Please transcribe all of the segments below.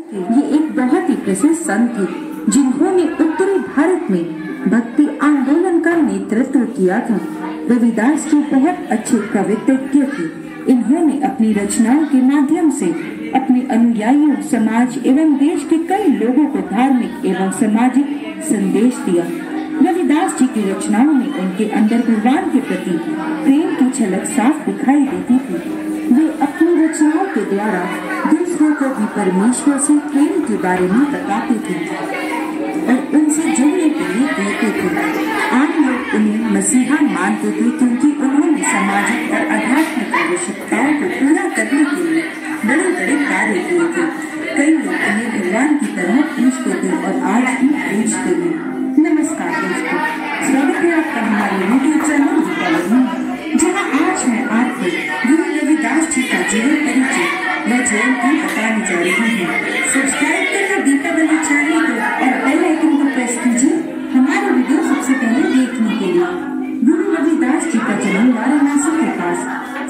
ये एक बहुत ही प्रसिद्ध संत थे जिन्होंने उत्तरी भारत में भक्ति आंदोलन का नेतृत्व किया था। रविदास जी बहुत अच्छे कवित्वज्ञ थे। इन्होंने अपनी रचनाओं के माध्यम से अपने अनुयायियों, समाज एवं देश के कई लोगों को धार्मिक एवं सामाजिक संदेश दिया। रविदास जी की रचनाओं में उनके अंदर भगवान के प्रति प्रेम की झलक साफ दिखाई देती थी। वे अपनी रचनाओं के द्वारा दूसरों को भी परमेश्वर से प्रेम के बारे में बताते थे और उनसे जुड़ने के लिए कहते थे। आम लोग उन्हें मसीहा मानते थे क्योंकि उन्होंने सामाजिक और आध्यात्मिक आवश्यकताओं को पूरा करने के लिए बड़े बड़े कार्य किए थे। कई लोग उन्हें भगवान की तरह पूछते थे और आज भी पूछते हैं। नमस्कार दोस्तों, स्वागत है आपका हमारे यूट्यूब चैनल दीपावली में, जहाँ आज मैं आपको गुरु रविदास जी का जीवन परिचय व जयंती बताने जा रही हूँ। सब्सक्राइब करें दीपावली चैनल को और बेल आइकन को प्रेस कीजिए हमारे वीडियो सबसे पहले देखने के लिए। गुरु रविदास जी का जन्म वाराणसी के पास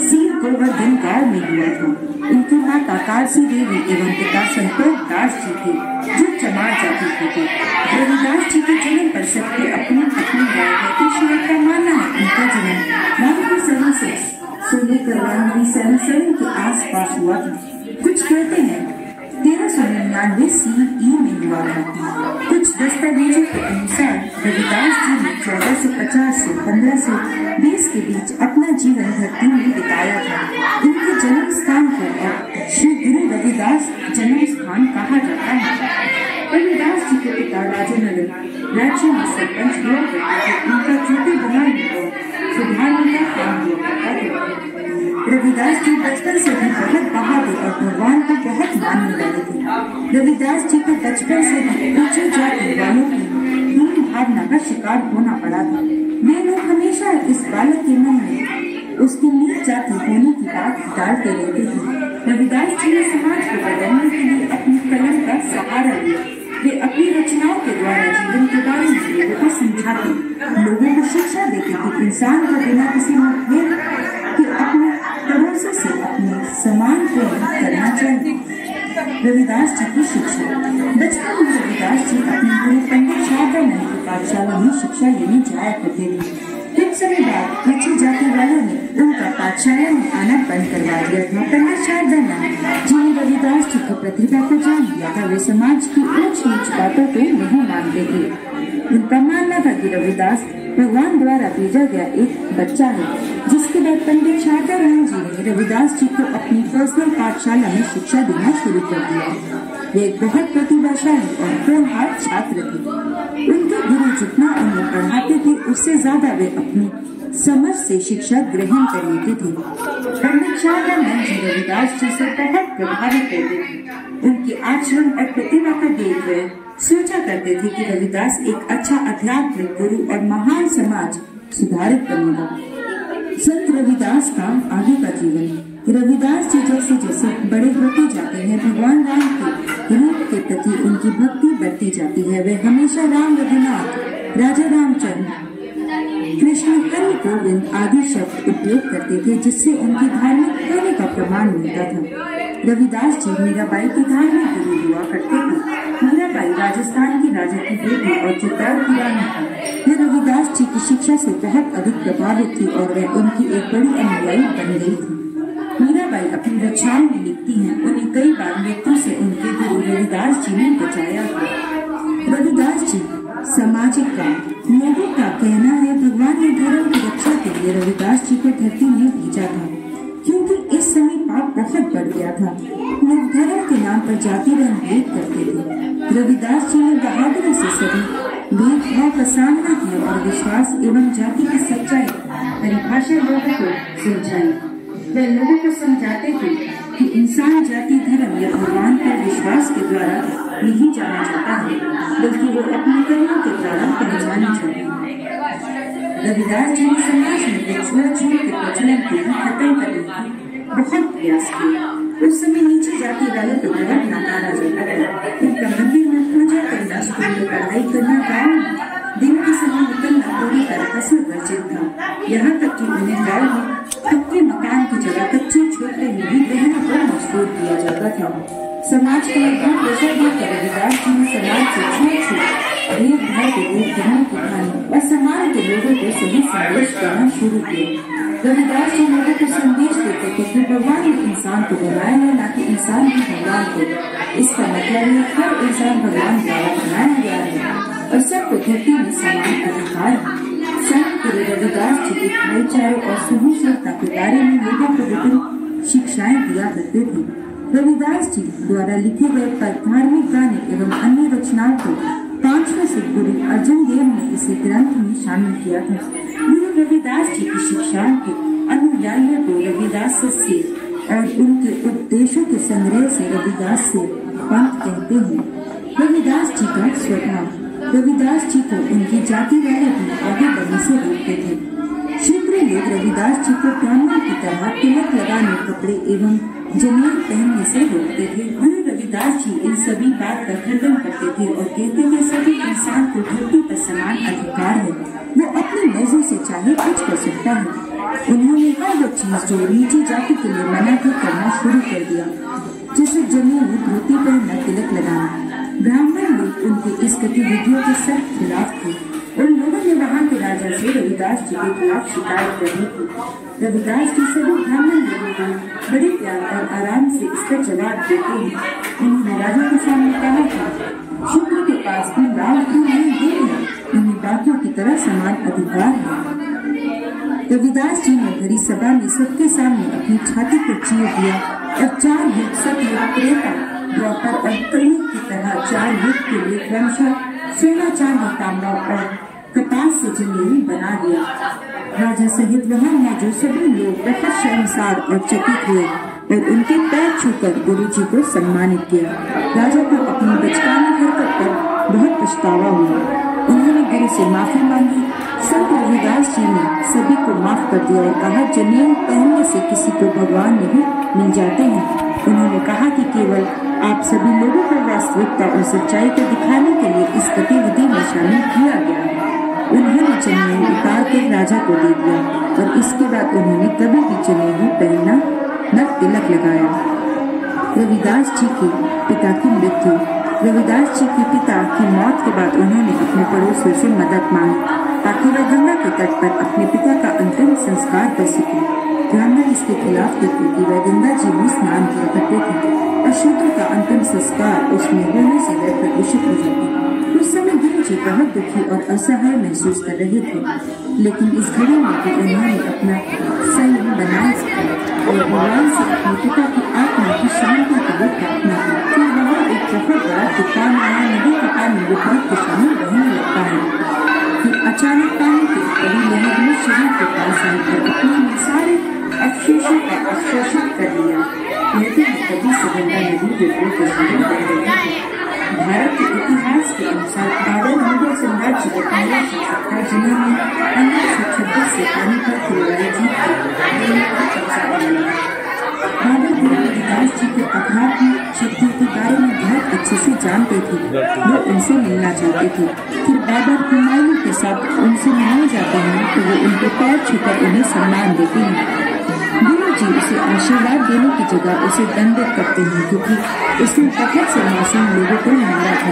सीर गोवर्धन गांव में हुआ था। इनकी माता कालसी देवी एवं पिता संतोष दास जी थे जो चमार जाति के थे। रविदास जी के जन्म पर सबके अपनी अपनी राय है। ईश्वर का मानना है उनका जन्म 1976 से लेकर 1977 के आस पास हुआ था। कुछ कहते हैं 1399 CE में हुआ था। कुछ दस्तावेजों के अनुसार रविदास जी ने 1450 से 1520 के बीच अपना जीवन धरती में बिताया था। इनके जन्म स्थान को अब श्री गुरु रविदास जन्म स्थान कहा जाता है। रविदास जी के पिता राजेंद्र राज्य में सरपंच हुआ करते थे। उनका चोटी बनाने और सुधारने का काम हुआ करता था। रविदास जी बचपन से ही बहुत बहादुर और भगवान को बहुत मानने वाले थे। रविदास जी को बचपन से ही ऊंचे जाति वालों की हीन भावना का शिकार होना पड़ा था। वे लोग हमेशा इस बालक के मन में उसकी नीच जाति होने की बात डालते रहते थे। रविदास जी ने समाज को बदलने के लिए अपनी कलम का सहारा लिया। वे अपनी रचनाओं के द्वारा जीवन के बारे में लोगों को समझाते, लोगों को शिक्षा देते कि इंसान को बिना किसी मतभेद के अपने पड़ोसी से अपने समान प्रेम करना चाहिए। रविदास जी की शिक्षा। बचपन में रविदास जी अपने गुरु पंडित शारदानंद की पाठशाला में शिक्षा लेने जाया करते थे। कुछ समय बाद नीची जाति वालों ने उनका पाठशाला में आना बंद करवा दिया था। पंडित शारदानंद जी ने रविदास जी की प्रतिभा को जान लिया था। वे समाज की ऊंच नीच बातों को नहीं मानते थे। उनका मानना था कि रविदास भगवान द्वारा भेजा गया एक बच्चा है। जिसके बाद पंडित शारदानंद जी ने रविदास जी को अपनी पर्सनल पाठशाला में शिक्षा देना शुरू कर दिया। वे एक बहुत प्रतिभाशाली और होनहार छात्र थे। उनके गुरु जितना उन्हें पढ़ाते थे उससे ज्यादा वे अपनी समझ से शिक्षा ग्रहण कर लेते थे। पंडित शारदानंद जी रविदास जी से बहुत प्रभावित होते थे। उनके आचरण और प्रतिभा को देख वे सोचा करते थे कि रविदास एक अच्छा आध्यात्मिक गुरु और महान समाज सुधारक बनेगा। संत रविदास का आगे का जीवन। रविदास जी जैसे जैसे बड़े होते जाते हैं भगवान राम के रूप के प्रति उनकी भक्ति बढ़ती जाती है। वे हमेशा राम, रघुनाथ, राजा रामचंद्र, कृष्ण, हरि गोविंद आदि शब्द उपयोग करते थे जिससे उनकी धार्मिक होने का प्रमाण मिलता था। रविदास जी मीराबाई के धार्मिक गुरु हुआ करते थे। मीराबाई राजस्थान की राजा की बेटी और चित्तौड़ की रानी थी। वे रविदास जी की शिक्षा से बहुत अधिक प्रभावित थी और वे उनकी एक बड़ी अनुयायी बन गई थी। मीराबाई अपनी रचनाओं में लिखती हैं, उन्हें कई बार मृत्यु से उनके गुरु रविदास जी ने बचाया था। रविदास जी सामाजिक काम। लोगों का कहना है भगवान ने धर्म की रक्षा के लिए रविदास जी को धरती में भेजा था क्योंकि इस समय पाप बहुत बढ़ गया था। लोग धर्म के नाम पर जाति व भेद करते थे। रविदास जी ने बहादुरी से सभी भेदभाव का सामना किया और विश्वास एवं जाति की सच्चाई परिभाषा लोगों को समझाई। वे लोगों को समझाते थे कि इंसान जाति, धर्म या भगवान पर विश्वास के द्वारा नहीं जाना जाता है बल्कि वो अपने कर्मों के द्वारा पहचाना जाता है। रविदास जी ने समाज में छूत के प्रचलन को खत्म करने की बहुत प्रयास किया। उस समय नीचे जाति वालों को बहुत नकारा जाता था। उनका मंदिर में पूजा करना, स्कूल में पढ़ाई करना, गाँव में दिन के समय निकलना पूरी तरह से वर्जित था। यहाँ तक कि उन्हें गाँव में पक्के मकान की जगह कच्चे झोपड़े में भी रहने पर मजबूर किया जाता था। समाज का अद्भुत दशा देखकर रविदास जी ने समाज से छूट भेदभाव को दूर करने की ठानी और समाज के लोगों को सही संदेश देना शुरू किया। रविदास जी लोगों को संदेश देते थे कि भगवान ने इंसान को बनाया है, न कि इंसान ही भगवान को। इसका मतलब है हर इंसान भगवान द्वारा बनाया गया है और सबको धरती में समान अधिकार है। संत गुरु रविदास जी एक भाईचारे और सहिष्णुता के बारे में लोगों को विभिन्न शिक्षाएं दिया करते थे। रविदास जी द्वारा लिखे गए धार्मिक गाने एवं अन्य रचनाओं को 5वें सिख गुरु अर्जुन देव ने इसे ग्रंथ में शामिल किया था। गुरु रविदास जी की शिक्षाओं के अनुयायियों को रविदास से और उनके उपदेशों के संग्रह से रविदास से पंथ कहते हैं। रविदास जी का स्वभाव। रविदास जी को उनकी जाति वाले भी आगे बढ़ने से रोकते थे। शूद्र लोग रविदास जी को ब्राह्मण की तरह तिलक लगाने, कपड़े एवं जनेऊ पहनने से रोकते थे। गुरु रविदास जी इन सभी बात का खंडन करते थे और कहते थे सभी इंसान को धरती पर समान अधिकार है, वो अपनी मर्जी से चाहे कुछ कर सकता है। उन्होंने हर वो चीज जो नीची जाति के लिए मना थी करना शुरू कर दिया, जैसे जनेऊ, धोती पहनना, तिलक लगाना। ब्राह्मण लोग उनके इस गतिविधियों के सख्त खिलाफ थे। उन लोगों ने वहाँ के राजा से रविदास जी के खिलाफ शिकायत करनी थी। रविदास जी सभी ब्राह्मण लोगों को बड़े प्यार और आराम से इसका जवाब देते हैं। उन्होंने राजा के सामने कहा था, शूद्र के पास भी लाल क्यों नहीं है, उन्हें बाकियों की तरह समान अधिकार है। रविदास जी ने भरी सभा में सबके सामने अपनी छाती पर चीर दिया और 4 युग सतयुग, त्रेता, द्वापर और कलयुग की तरह 4 युग के लिए क्रमशः सोना, चांदी, तांबा और कपास से जंजीरें बना दिया। राजा सहित वहाँ मौजूद सभी लोग बहुत शर्मसार और चकित हुए और उनके पैर छूकर गुरु जी को सम्मानित किया। राजा को अपनी बचकानी हरकत पर बहुत पछतावा हुआ। उन्होंने गुरु से माफी मांगी। संत रविदास जी ने सभी को माफ कर दिया और कहा, जनेऊ पहनने से किसी को भगवान नहीं मिल जाते हैं। उन्होंने कहा कि केवल आप सभी लोगों को वास्तविकता और सच्चाई को दिखाने के लिए इस गतिविधि में शामिल किया गया है। उन्होंने जनेऊ उतार कर राजा को दे दिया और इसके बाद उन्होंने कभी भी जनेऊ पहनना न तिलक लगाया। रविदास जी के पिता की मृत्यु। रविदास जी के पिता की मौत के बाद उन्होंने अपने पड़ोसियों से मदद मांगी ताकि वह गंगा के तट पर अपने पिता का अंतिम संस्कार कर सके। ब्राह्मण इसके खिलाफ थे क्योंकि वह गंगा जी में स्नान किया करते थे और शूद्र का अंतिम संस्कार उसमें होने से वह प्रदूषित हो जाते। उस समय गुरु जी बहुत दुखी और असहाय महसूस कर रहे थे, लेकिन इस घड़ी में भी उन्होंने अपना संयम बनाए और भगवान से अपने पिता की आत्मा की शांति के लिए प्रार्थना की। फिर वहाँ एक बहुत बड़ा तूफान आया। नदी का पानी विपरीत दिशा में बहने लगता है। फिर अचानक पानी की बड़ी लहर ने शरीर के पास आई और अपने में सारे अवशेषों का अवशोषित कर लिया। कहते हैं कभी से गंगा नदी के ऊपर बह रही थी। भारत के इतिहास के अनुसार बाबर मुगल साम्राज्य के पहला शासक था जिन्होंने 1526 से पानीपत की लड़ाई जीत बाबर गुरु रविदास जी के आध्यात्मिक शक्तियों के बारे में बहुत अच्छे से जानते थे। वो उनसे मिलना चाहते थे। फिर बाबर हुमायूं के साथ उनसे मिलने जाते हैं तो वो उनके पैर छूकर उन्हें सम्मान देते हैं। गुरु जी उसे आशीर्वाद देने की जगह उसे दंडित करते हैं क्योंकि उसने बहुत से मासूम लोगों को मारा था।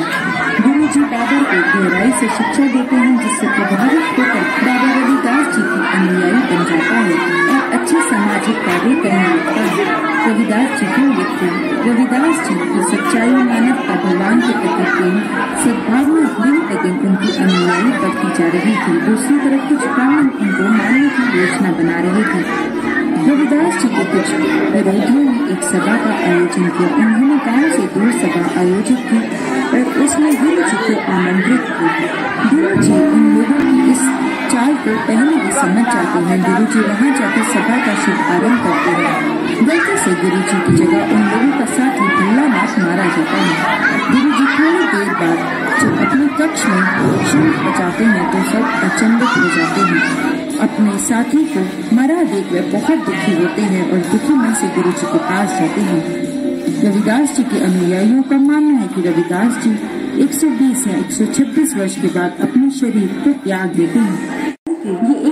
गुरु जी बाबर को गहराई से शिक्षा देते हैं जिससे प्रभावित होकर बाबा रविदास जी की अनुयायी बन जाता है और अच्छे सामाजिक कार्य करने लगता है। रविदास जी क्यों लिखते हैं? रविदास जी की सच्चाई, मानवता, भगवान के प्रति प्रेम, सद्भावना दिन तक उनकी अनुयायी बढ़ती जा रही थी। दूसरी तरफ कुछ ब्राह्मण उनको मारने की योजना बना रहे थे। रविदास जी के कुछ विरोधियों ने एक सभा का आयोजन किया। उन्होंने गांव से दूर सभा आयोजित की और उसमें गुरु जी को आमंत्रित किया। गुरु जी उन लोगों की इस चाल को पहले ही समझ जाते हैं। गुरु जी वहाँ जाकर सभा का शुभारंभ करते हैं। गलती से गुरु जी की जगह उन लोगों का साथी भोलानाथ मारा जाता है। गुरु जी थोड़ी देर बाद जब अपने कक्ष में शंख बजाते हैं तो सब अचंभित हो जाते हैं। अपने साथी को मरा देख वे बहुत दुखी होते हैं और दुखी मन से गुरु जी के पास जाते हैं। रविदास जी के अनुयायियों का मानना है कि रविदास जी 120 या 126 वर्ष के बाद अपने शरीर को त्याग देते हैं। ये